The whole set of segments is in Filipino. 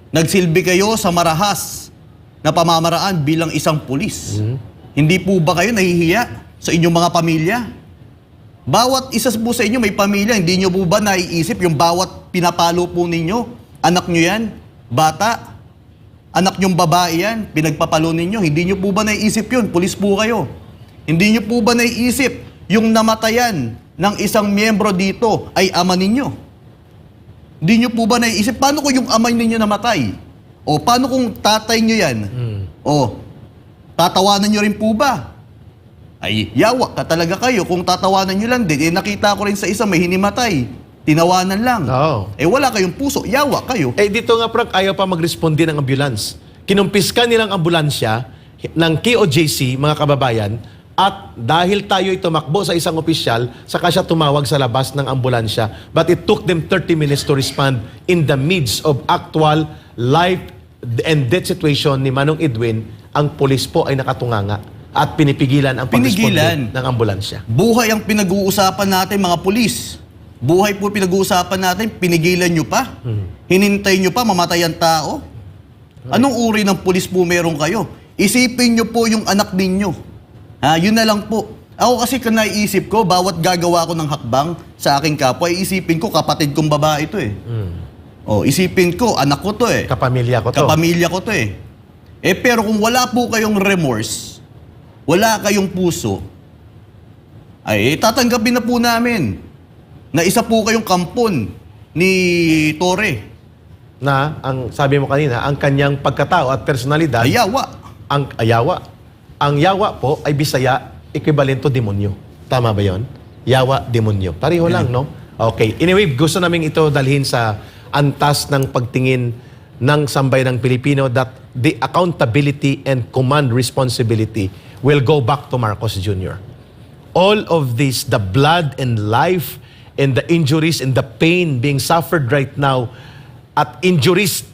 Nagsilbi kayo sa marahas na pamamaraan bilang isang pulis. Hindi po ba kayo nahihiya sa inyong mga pamilya? Bawat isa po sa inyo may pamilya, hindi nyo po ba naiisip yung bawat pinapalo po ninyo? Anak nyo yan? Bata? Anak nyong babae yan? Pinagpapalo ninyo? Hindi nyo po ba naiisip yun? Pulis po kayo. Hindi nyo po ba naiisip yung namatayan ng isang miyembro dito ay ama ninyo? Hindi nyo po ba naiisip, paano kung yung amay ninyo namatay? O paano kung tatay nyo yan? O, tatawanan nyo rin po ba? Ay, yawa ka talaga kayo. Kung tatawanan nyo lang din, nakita ko rin sa isa may hinimatay. Tinawanan lang. Oo. Wala kayong puso. Yawa kayo. Dito nga, Frank, ayaw pa mag-responde ng ambulance. Kinumpiska nilang ambulansya ng KOJC, mga kababayan, at dahil tayo'y tumakbo sa isang opisyal, saka siya tumawag sa labas ng ambulansya. But it took them 30 minutes to respond in the midst of actual life and death situation ni Manong Edwin. Ang pulis po ay nakatunganga at pinipigilan ang pag-responde ng ambulansya. Buhay ang pinag-uusapan natin, mga pulis. Buhay po pinag-uusapan natin, pinigilan nyo pa. Hinintay nyo pa, mamatay ang tao. Anong uri ng pulis po meron kayo? Isipin nyo po yung anak ninyo. Yun na lang po. Ako kasi naisip ko, bawat gagawa ko ng hakbang sa aking kapwa, isipin ko, kapatid kong babae ito eh. Isipin ko, anak ko to eh. Kapamilya ko to. Kapamilya ko to eh. Pero kung wala po kayong remorse, wala kayong puso, ay tatanggapin na po namin na isa po kayong kampon ni Torre. Na, ang sabi mo kanina, ang kanyang pagkatao at personalidad. Ayawa. Ang yawa po ay Bisaya, equivalent to demonyo. Tama ba yon? Yawa, demonyo. Pareho lang, no? Okay. Anyway, gusto namin ito dalhin sa antas ng pagtingin ng sambayanang Pilipino that the accountability and command responsibility will go back to Marcos Jr. All of this, the blood and life and the injuries and the pain being suffered right now at injuries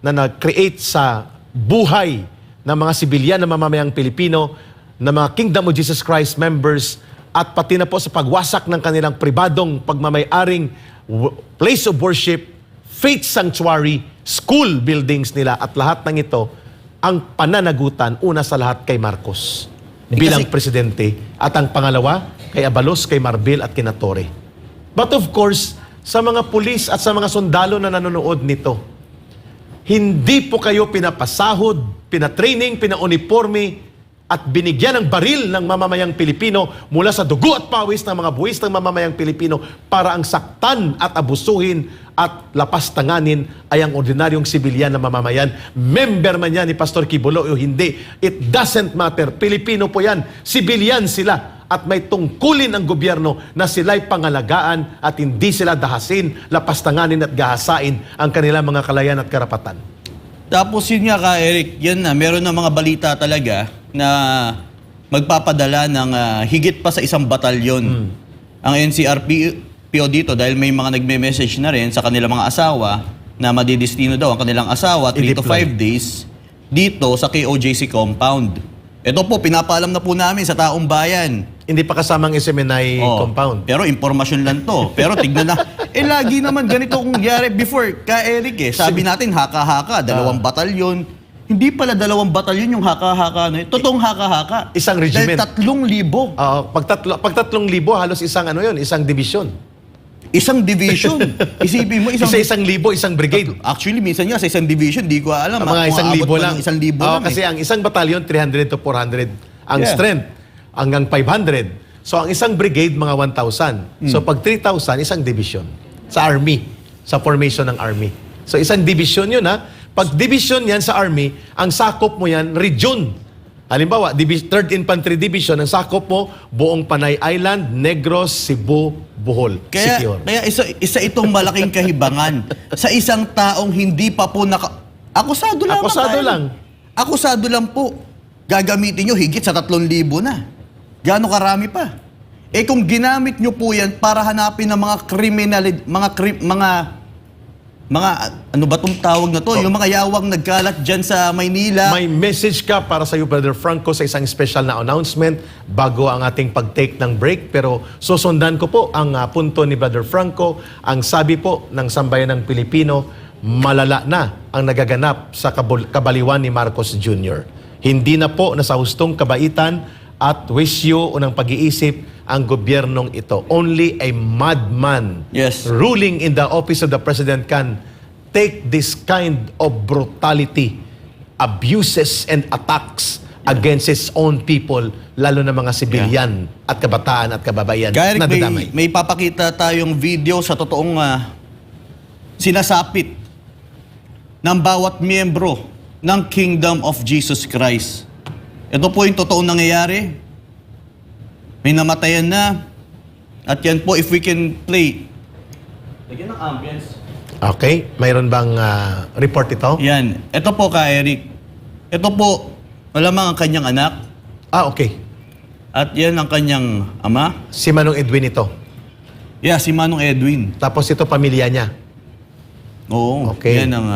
na nag-create sa buhay ng mga sibilyan na mamamayang Pilipino, ng mga Kingdom of Jesus Christ members, at pati na po sa pagwasak ng kanilang pribadong pagmamayaring place of worship, faith sanctuary, school buildings nila, at lahat ng ito, ang pananagutan, una sa lahat kay Marcos bilang presidente, at ang pangalawa, kay Abalos, kay Marbil, at kina Torre. But of course, sa mga pulis at sa mga sundalo na nanonood nito, hindi po kayo pinapasahod, pinatraining, pinauniforme, at binigyan ng baril ng mamamayang Pilipino mula sa dugo at pawis ng mga buwis ng mamamayang Pilipino para ang saktan at abusuhin at lapastanganin ay ang ordinaryong sibilyan na mamamayan. Member man yan ni Pastor Kibulo o hindi, it doesn't matter. Pilipino po yan. Sibilyan sila. At may tungkulin ang gobyerno na sila'y pangalagaan at hindi sila dahasin, lapastanganin at gahasain ang kanilang mga kalayan at karapatan. Tapos yun nga ka, Eric, yan na, meron na mga balita talaga na magpapadala ng higit pa sa isang batalyon ang NCRPO dito dahil may mga nagme-message na rin sa kanilang mga asawa na madidestino daw ang kanilang asawa 3 to 5 days dito sa KOJC compound. Ito po, pinapaalam na po namin sa taong bayan. Hindi pa kasamang SMNI compound. Pero impormasyon lang to. Pero tignan na. Lagi naman ganito kung gyari before. Ka Eric sabi natin haka-haka, 2 batalyon. Hindi pala 2 batalyon yung haka-haka. Totoong haka-haka. Isang regiment. Dahil 3,000. Pag 3,000, halos isang isang division. Isang division. Isipin mo, isang libo, isang brigade. Actually, minsan nga sa isang division, di ko alam. Mga 1,000 lang. 1,000 lang. Kasi ang isang batalyon, 300 to 400. Ang strength, hanggang 500. So, ang isang brigade, mga 1,000. So, pag 3,000, isang division. Sa army. Sa formation ng army. So, isang division yun, ha? Pag division yan sa army, ang sakop mo yan, region. Halimbawa, 3rd Infantry Division, ang sakop mo, buong Panay Island, Negros, Cebu, Bohol. Kaya isa itong malaking kahibangan sa isang taong hindi pa po akusado lang. Akusado lang po. Gagamitin nyo higit sa 3,000 na. Gaano karami pa? Kung ginamit nyo po yan para hanapin ng mga ano ba itong tawag na to? Yung mga yawang nagkalat dyan sa Maynila. May message ka para sa iyo, Brother Franco, sa isang special na announcement bago ang ating pag-take ng break. Pero susundan ko po ang punto ni Brother Franco. Ang sabi po ng sambayanang Pilipino, malala na ang nagaganap sa kabaliwan ni Marcos Jr. Hindi na po nasa hustong kabaitan at wisyo o ng pag-iisip ang gobyernong ito. Only a madman Yes. ruling in the office of the president can take this kind of brutality, abuses and attacks against his own people, lalo na mga sibilyan at kabataan at kababayan Kaya na Rick, dadamay. may papakita tayong video sa totoong sinasapit ng bawat miyembro ng Kingdom of Jesus Christ. Ito po yung totoong nangyayari. May namatayan na. At yan po, if we can play. Lagyan ng ambience. Okay, mayroon bang report ito? Yan. Ito po ka, Eric. Ito po, malamang ang kanyang anak. Okay. At yan ang kanyang ama. Si Manong Edwin ito. Yeah, si Manong Edwin. Tapos ito pamilya niya. Oo. Okay. Yan ang...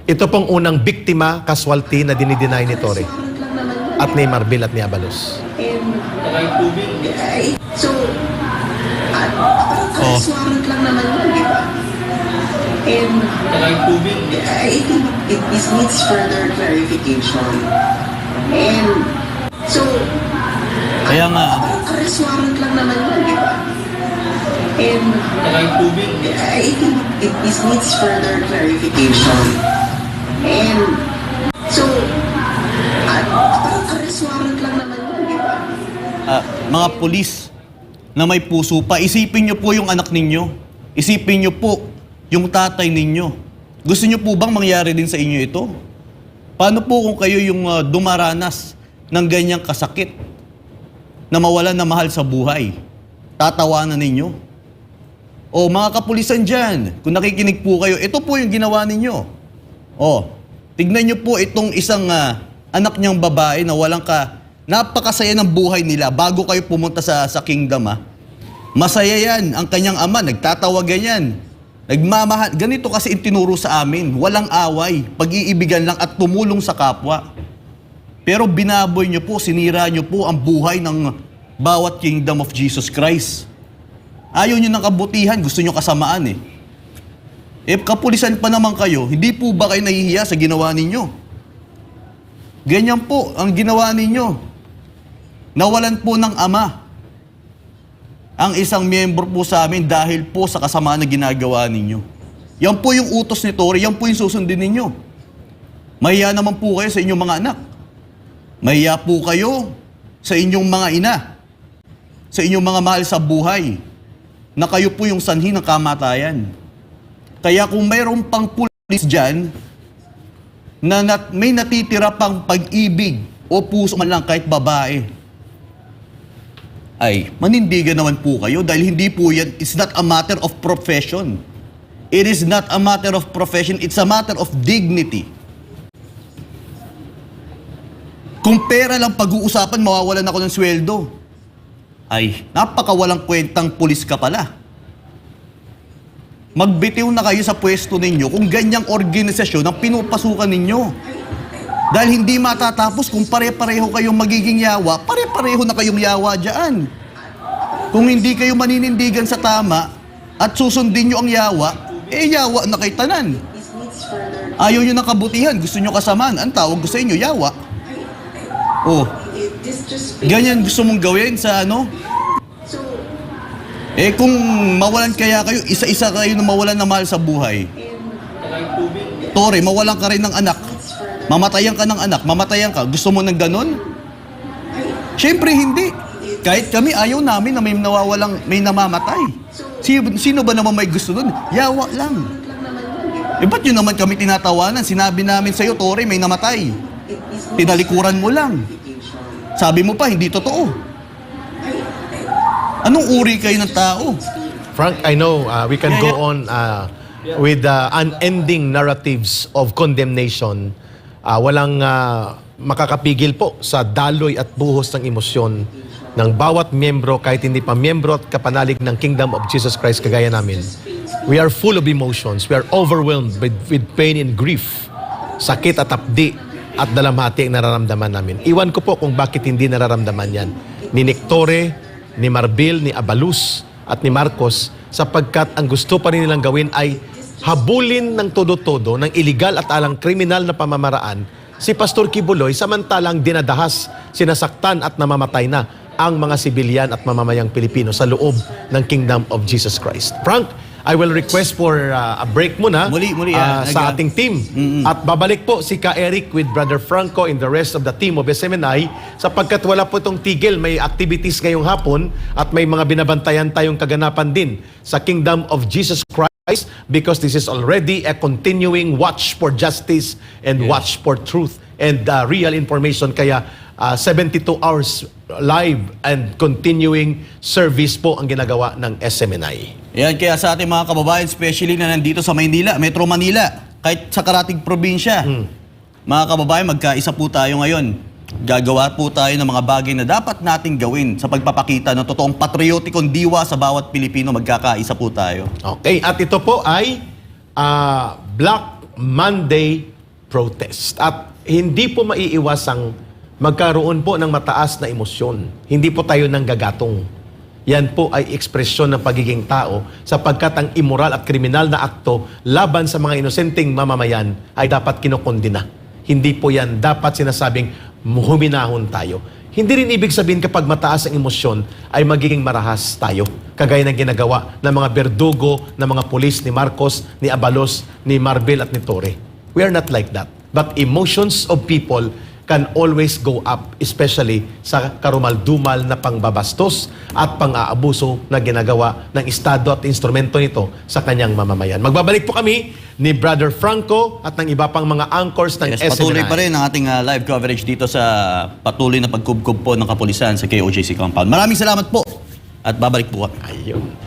Ito pong unang biktima, casualty na dinideny ni Torre. At ni Marbil at ni Abalos. So, arrest warrant lang naman yun, di ba? And I think it needs further clarification. And so, Kaya nga, arrest warrant lang naman yun, di ba? And I think it needs further clarification. And so, arrest warrant lang naman yun, di ba? mga pulis na may puso pa, isipin nyo po yung anak ninyo. Isipin nyo po yung tatay ninyo. Gusto nyo po bang mangyari din sa inyo ito? Paano po kung kayo yung dumaranas ng ganyang kasakit na mawalan na mahal sa buhay? Tatawanan ninyo? O mga kapulisan dyan, kung nakikinig po kayo, ito po yung ginawa ninyo. O, tignan nyo po itong isang anak niyang babae na napakasaya ng buhay nila bago kayo pumunta sa kingdom. Masaya yan. Ang kanyang ama, nagtatawa ganyan. Nagmamahal. Ganito kasi itinuro sa amin. Walang away. Pag-iibigan lang at tumulong sa kapwa. Pero binaboy nyo po, sinira nyo po ang buhay ng bawat kingdom of Jesus Christ. Ayaw nyo ng kabutihan, gusto nyo kasamaan eh. Kapulisan pa naman kayo, hindi po ba kayo nahihiya sa ginawa ninyo? Ganyan po ang ginawa ninyo. Nawalan po ng ama ang isang miyembro po sa amin dahil po sa kasamaan na ginagawa ninyo. Yan po yung utos ni Torre, yan po yung susundin ninyo. Mahiya naman po kayo sa inyong mga anak. Mahiya po kayo sa inyong mga ina, sa inyong mga mahal sa buhay, na kayo po yung sanhi ng kamatayan. Kaya kung mayroon pang pulis dyan, na may natitira pang pag-ibig o puso man lang kahit babae, ay manindigan naman po kayo dahil hindi po yan, it's not a matter of profession. It is not a matter of profession, it's a matter of dignity. Kung pera lang pag-uusapan, mawawalan ako ng sweldo. Ay, napakawalang kwentang pulis ka pala. Magbitiw na kayo sa pwesto ninyo kung ganyang organisasyon ang pinupasukan ninyo. Dahil hindi matatapos kung pare-pareho kayong magiging yawa, pare-pareho na kayong yawa dyan. Kung hindi kayo maninindigan sa tama at susundin nyo ang yawa, yawa na kay tanan. Ayaw nyo ng kabutihan, gusto nyo kasamaan, ang tawag ko sa inyo, yawa. Oh, ganyan gusto mong gawin sa ano? Kung mawalan kaya kayo, isa-isa kayo na mawalan na mahal sa buhay. Torre, mawalan ka rin ng anak. Mamatayan ka ng anak, mamatayan ka. Gusto mo ng ganon? Siyempre hindi. Kahit kami, ayaw namin na may namamatay. Sino ba naman may gusto nun? Yawa lang. Ba't yun naman kami tinatawanan? Sinabi namin sa'yo, Torre, may namatay. Tinalikuran mo lang. Sabi mo pa, hindi totoo. Anong uri kayo ng tao? Frank, I know we can go on with unending narratives of condemnation. Walang makakapigil po sa daloy at buhos ng emosyon ng bawat miyembro, kahit hindi pa miyembro at kapanalig ng Kingdom of Jesus Christ kagaya namin. We are full of emotions. We are overwhelmed with pain and grief, sakit at apdi at dalamhati ang nararamdaman namin. Iwan ko po kung bakit hindi nararamdaman yan ni Nick Torre, ni Marbil, ni Abalus at ni Marcos, sapagkat ang gusto pa rin nilang gawin ay habulin ng todo-todo ng iligal at alang kriminal na pamamaraan si Pastor Kibuloy samantalang dinadahas, sinasaktan at namamatay na ang mga sibilyan at mamamayang Pilipino sa loob ng Kingdom of Jesus Christ. Frank, I will request for a break muna Muli, sa ating team. At babalik po si Ka Eric with Brother Franco and the rest of the team of SMNI sapagkat wala po itong tigil. May activities ngayong hapon at may mga binabantayan tayong kaganapan din sa Kingdom of Jesus Christ because this is already a continuing watch for justice and watch for truth and real information. Kaya 72 hours live and continuing service po ang ginagawa ng SMNI. Yan, kaya sa ating mga kababayan, especially na nandito sa Maynila, Metro Manila, kahit sa karating probinsya, mga kababayan, magkaisa po tayo ngayon. Gagawa po tayo ng mga bagay na dapat nating gawin sa pagpapakita ng totoong patriotikong diwa sa bawat Pilipino. Magkakaisa po tayo. Okay, at ito po ay Black Monday protest. At hindi po maiiwasang magkaroon po ng mataas na emosyon. Hindi po tayo nanggagatong. Yan po ay ekspresyon ng pagiging tao sapagkat ang immoral at kriminal na akto laban sa mga inosenteng mamamayan ay dapat kinokondina. Hindi po yan dapat sinasabing huminahon tayo. Hindi rin ibig sabihin kapag mataas ang emosyon ay magiging marahas tayo. Kagaya ng ginagawa ng mga berdugo, ng mga pulis ni Marcos, ni Abalos, ni Marvel at ni Torre. We are not like that. But emotions of people can always go up, especially sa karumal-dumal na pangbabastos at pang-aabuso na ginagawa ng Estado at instrumento nito sa kanyang mamamayan. Magbabalik po kami ni Brother Franco at ng iba pang mga anchors ng SMNI. Patuloy pa rin ang ating live coverage dito sa patuloy na pagkubkub po ng kapulisan sa KOJC compound. Maraming salamat po at babalik po kami. Ayun.